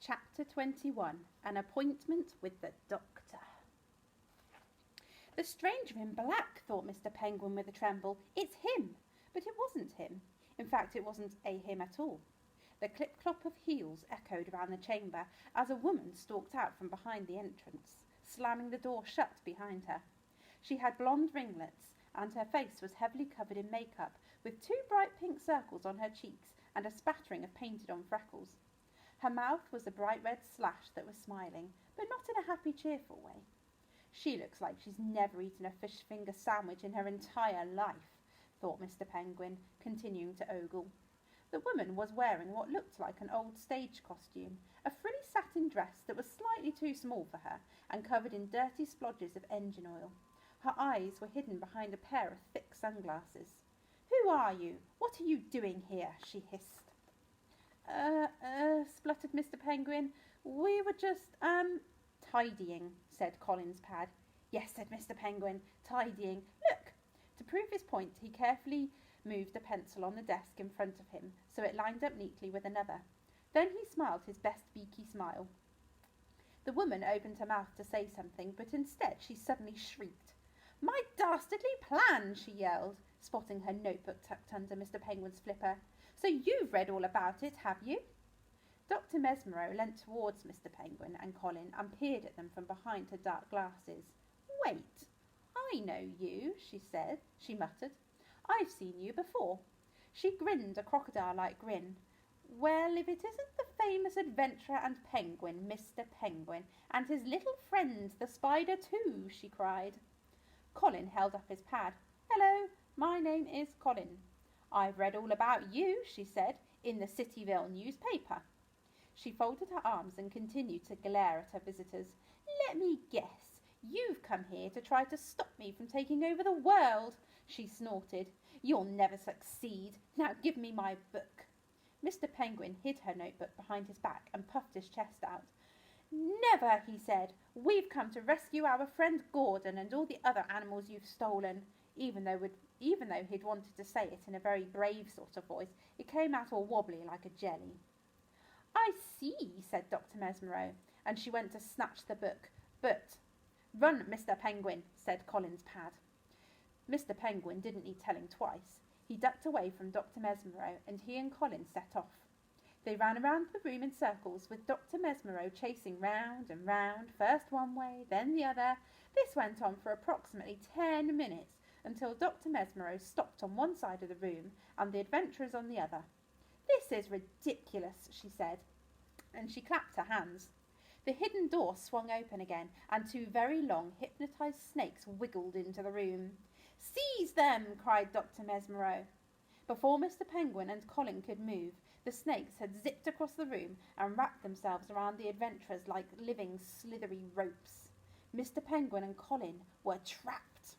Chapter 21. An Appointment with the Doctor. The stranger in black, thought Mr. Penguin with a tremble. It's him! But it wasn't him. In fact, it wasn't a him at all. The clip-clop of heels echoed round the chamber as a woman stalked out from behind the entrance, slamming the door shut behind her. She had blonde ringlets, and her face was heavily covered in makeup, with 2 bright pink circles on her cheeks and a spattering of painted-on freckles. Her mouth was a bright red slash that was smiling, but not in a happy, cheerful way. She looks like she's never eaten a fish finger sandwich in her entire life, thought Mr. Penguin, continuing to ogle. The woman was wearing what looked like an old stage costume, a frilly satin dress that was slightly too small for her and covered in dirty splodges of engine oil. Her eyes were hidden behind a pair of thick sunglasses. "Who are you? What are you doing here?" she hissed. Spluttered Mr. Penguin. "We were just, tidying," said Colin's pad. "Yes," said Mr. Penguin, "tidying. Look!" To prove his point, he carefully moved a pencil on the desk in front of him, so it lined up neatly with another. Then he smiled his best beaky smile. The woman opened her mouth to say something, but instead she suddenly shrieked. "My dastardly plan!" she yelled, spotting her notebook tucked under Mr. Penguin's flipper. "So you've read all about it, have you?" Dr. Mesmero leant towards Mr. Penguin and Colin and peered at them from behind her dark glasses. "Wait, I know you," she muttered. "I've seen you before." She grinned a crocodile-like grin. "Well, if it isn't the famous adventurer and penguin, Mr. Penguin, and his little friend, the spider, too," she cried. Colin held up his pad. "Hello, my name is Colin. I've read all about you," she said, "in the Cityville newspaper." She folded her arms and continued to glare at her visitors. "Let me guess. You've come here to try to stop me from taking over the world," she snorted. "You'll never succeed. Now give me my book." Mr. Penguin hid her notebook behind his back and puffed his chest out. "Never," he said. "We've come to rescue our friend Gordon and all the other animals you've stolen." Even though he'd wanted to say it in a very brave sort of voice, it came out all wobbly like a jelly. "I see," said Dr. Mesmero, and she went to snatch the book. But "Run, Mr. Penguin," said Colin's pad. Mr. Penguin didn't need telling twice. He ducked away from Dr. Mesmero, and he and Colin set off. They ran around the room in circles, with Dr. Mesmero chasing round and round, first one way, then the other. This went on for approximately 10 minutes, until Dr. Mesmero stopped on one side of the room and the adventurers on the other. "This is ridiculous," she said, and she clapped her hands. The hidden door swung open again, and 2 very long, hypnotised snakes wiggled into the room. "Seize them!" cried Dr. Mesmero. Before Mr. Penguin and Colin could move, the snakes had zipped across the room and wrapped themselves around the adventurers like living, slithery ropes. Mr. Penguin and Colin were trapped.